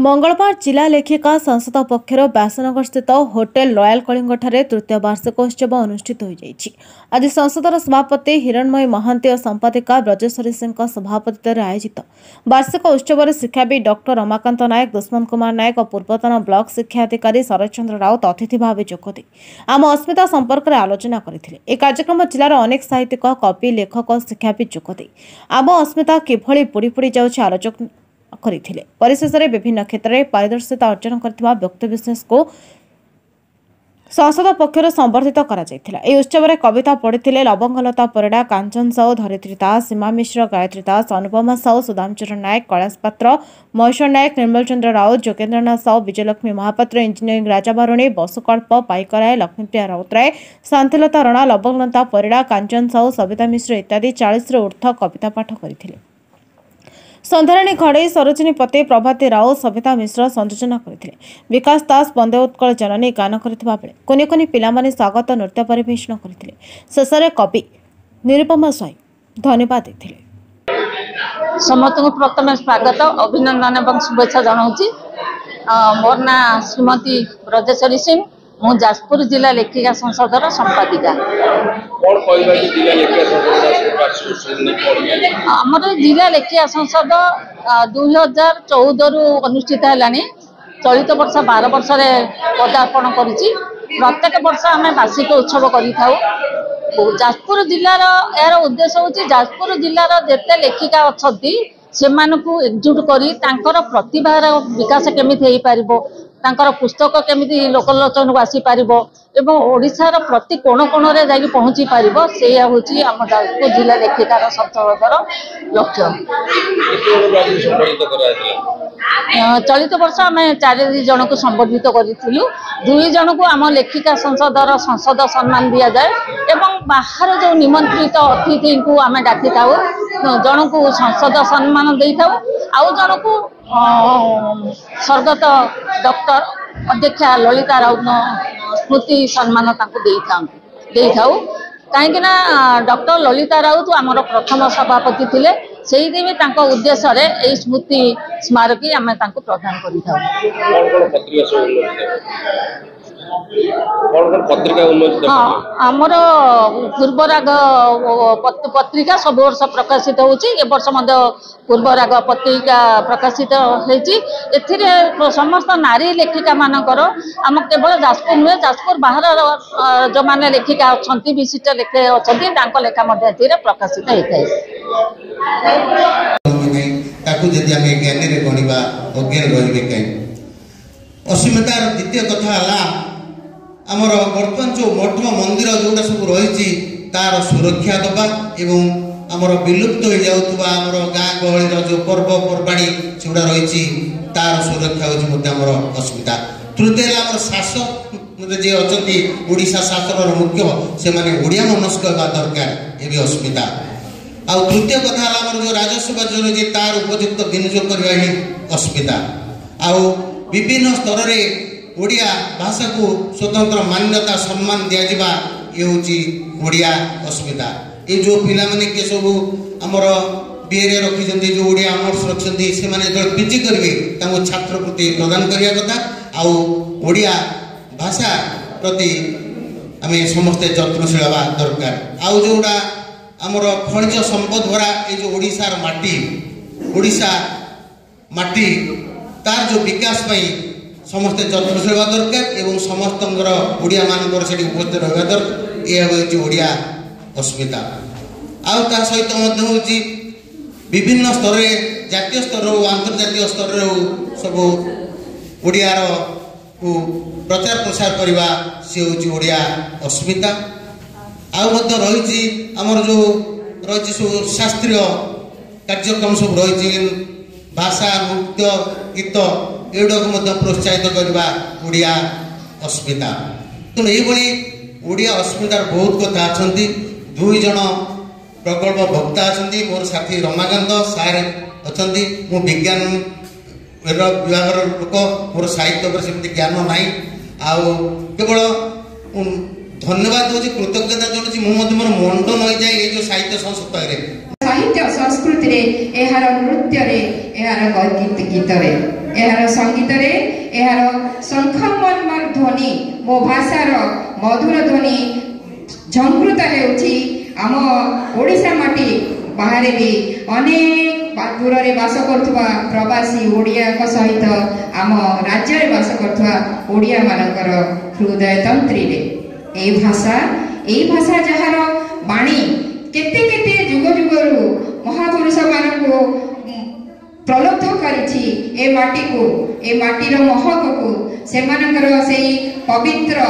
मंगलवार जिला लेखिका संसद पक्षर व्यासनगर स्थित होटेल रॉयल कलिंगठारे तृतीय वार्षिकोत्सव अनुष्ठित हो जाइछि। आज संसदर सभापति हिरणमयी महांती और संपादिका ब्रजेश्वरी सिंह सभापतित्व आयोजित वार्षिक उत्सव शिक्षाविद डॉक्टर रमाकांत नायक, दुष्मन कुमार नायक और पूर्वतन ब्लॉक शिक्षा अधिकारी शरद चंद्र राउत अतिथि भाव जोगदे आम अस्मिता संपर्क में आलोचना करथिले। ए कार्यक्रम जिलार अनेक साहित्यिक, कवि, लेखक और शिक्षाविद जोगदे आम अस्मिता किभଳି बुड़ी बुड़ी जाउछि आलोचना करथिले। परिशेष में विभिन्न क्षेत्र में पारदर्शिता अर्जन करथिबा व्यक्तिविशेष को संसद पक्षर संबर्धित करा जायथिला। ए उत्सव में कविता पढ़िथिले लवंगलता परिडा, कांचन साहू, धरित्री दास, सीमा मिश्र, गायत्री दास, अनुपमा साहू, सुदामचरण नायक, कैलाश पात्र, महेश्वर नायक, निर्मल चंद्र राउत, जोगेन्द्रनाथ साहू, विजयलक्ष्मी महापात्र, इंजीनियरिंग राजाबारुणी, बसुकल्प पाइकराय, लक्ष्मीप्रिया राउतराय, शांतिलता रणा, लवंगलता परिडा, कांचन साहू, सविता मिश्र इत्यादि 40 ରୁ ऊर्ध्व कविता पाठ करथिले। संध्याराणी घड़ई, सरोजिनी पते, प्रभाती राउत, सविता मिश्र संयोजना करथिले। विकास दास वंदे उत्कल जननी गान करथिबा बेले कोनी कोनी पिलामाने स्वागत नृत्य परिवेषण करथिले। शेषरे कवि निरुपमा स्वाई धन्यवाद देथिले। समस्त को प्रथम स्वागत, अभिनंदन और शुभेच्छा जनाऊँगी। मोर ना श्रीमती ब्रजेश्वरी सिंह, मु जाजपुर जिला लेखिका संसदर संपादिका। आमर जिला लेखिका संसद 2014 रु अनुष्ठित है। चलित वर्ष 12 वर्ष पदार्पण करिछि। प्रत्येक वर्ष आम वार्षिक उत्सव करिथाउ। जाजपुर जिलार यार उद्देश्य होछि जाजपुर जिलार जेते लेखिका अछंती सेमानकु एकजुट करी तांकर प्रतिभार विकास केमिति हेई पारिबो, तांकर पुस्तक केमिति लोकलोचन को आसी पारिबो एवं ओडिशार प्रति कोण कोण रे जाई पहुंची पारिबो, सेया होची हम जाजपुर जिला लेखिकार संसदर लक्ष्य। चलित वर्ष आम 4 जन को संबोधित करूँ। 2 जन को आम लेखिका संसदर संसद सम्मान दि जाए एवं बाहर जो निमंत्रित अतिथि को आम डाकी था जन को संसद सम्मान दे था, आउ जन को स्वर्गत डॉक्टर अध्यक्षा ललिता राउत स्मृति सम्मान दे था। कहीं डॉक्टर ललिता राउत आमर प्रथम सभापति थिले, से उद्देश्य रे स्मृति स्मारकी आम प्रदान आमर पूर्वराग पत्रिका सब वर्ष प्रकाशित होची। ए वर्ष पूर्वराग पत्रिका प्रकाशित होती। समस्त नारी लेखिका मानकर आम केवल जाजपुर नुहे, जाजपुर बाहर जो मैंने लेखिका अच्छा विशिष्ट लेखे अच्छा लेखा प्रकाशित होता है। अस्मितार द्वितीय कथा आमर बर्तमान जो मठ मंदिर जोटा सब रही तार सुरक्षा दबा एवं आमर विलुप्त हो जाउतबा आमर गाँ गहली जो पर्वपर्वाणी सेगुड़ा रही तार सुरक्षा होमर अस्मिता। तृतीय आमर शासक जे अच्छी ओडिशा शासन मुख्य से माने ओडिया मनस्क होगा दरकार ये अस्मिता। आ तृतीय कथा आमर जो राजस्व बजट तार उपयुक्त विनियोग करवा ही अस्मिता। आ विभिन्न स्तर में ओडिया भाषा को स्वतंत्र मान्यता सम्मान दिया ये हूँ ओडिया अस्मिता। ये जो पिला माने के सब आमर बीए रखी जो ओडिया ऑनर्स रखी से पीजी करेंगे छात्र प्रति प्रदान करने कथा। आउ ओडिया भाषा प्रति आम समस्ते यत्नशील हवा दरकार। आउ जोड़ा आमर खनिज संपद भरा ये जो ओडिशार माटी, ओडिशा माटी तार जो विकास समस्ते यत्नशील हवा दरकार एवं समस्त ओडिया मानकर उपस्थित रहा दरकार। यह हूँ ओडिया अस्मिता। आ सहित विभिन्न स्तर जातीय स्तर हो अंतर्जातीय स्तर हो सब ओडियार को प्रचार प्रसार करवा सी हूँ ओडिया अस्मिता। रही आमर जो रही सब शास्त्रीय कार्यक्रम सब रही भाषा, नृत्य, गीत एगुड़ा को प्रोत्साहित करवा ओडिया अस्मिता। तेणु ये ओडिया अस्मितार बहुत कथा अच्छा। 2 जन प्रकल्प वक्ता अच्छा, मोर साथी रमाकांत सार अच्छा। मु विज्ञान विभाग लोक, मोर साहित्य पर सेमती ज्ञान ना केवल धन्यवाद दूसरी कृतज्ञता जनाऊँ। मुझे मोर मंड नई जाए ये जो साहित्य संस्था साहित्य संस्कृति नृत्य गीत यार संगीत रे यार शंख मर्मर ध्वनि मो भाषार मधुर ध्वनि झंकृत हेउछि आम ओडिशा माटी बाहर भी अनेक दूर रे बास करथुवा प्रवासी ओडिया का सहित आम राज्य रे बास करथुवा ओडिया मानकर हृदय तंत्री रे ए भाषा जहार बाणी केते केते जुग जुगरु महापुरुष मानकु प्रलब्ध करिछि ए माटीर महक को सेमानकर सेई पवित्र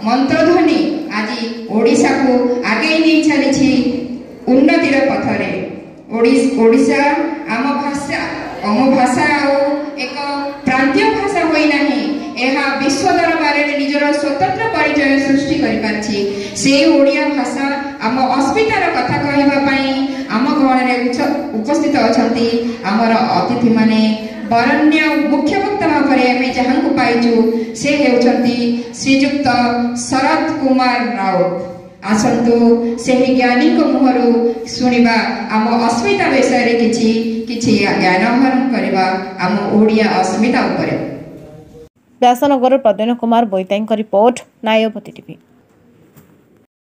मंत्रध्वनि आज ओडिशा को आगे नहीं चली उन्नतिर पथरे ओडिशा आम भाषा एक प्रांतीय भाषा होई नाही एहा विश्व दरबार में निजर स्वतंत्र परिचय सृष्टि करि पाछि से ओडिया भाषा आम अस्मितार कथा कहबा पई आम गण रे उपस्थित अछंती हमर अतिथि माने बरण्य मुख्य वक्ता भाବରେ ଆମେ ଯାହାଙ୍କୁ ପାଇଛୁ ସେ ହେଉଛନ୍ତି ଶ୍ରୀଯୁକ୍ତ ଶରତ କୁମାର ରାଉତ। ଆସନ୍ତୁ ସେହି ଜ୍ଞାନୀଙ୍କ ମୁହଁରୁ ଶୁଣିବା ଆମ अस्मिता ବିଷୟରେ କିଛି ଜ୍ଞାନ ଆହରଣ କରିବା ଆମ ଓଡ଼ିଆ अस्मिता ଉପରେ। व्यासनगर प्रद्युन कुमार बोईताईଙ୍କ रिपोर्ट नायपति टीवी।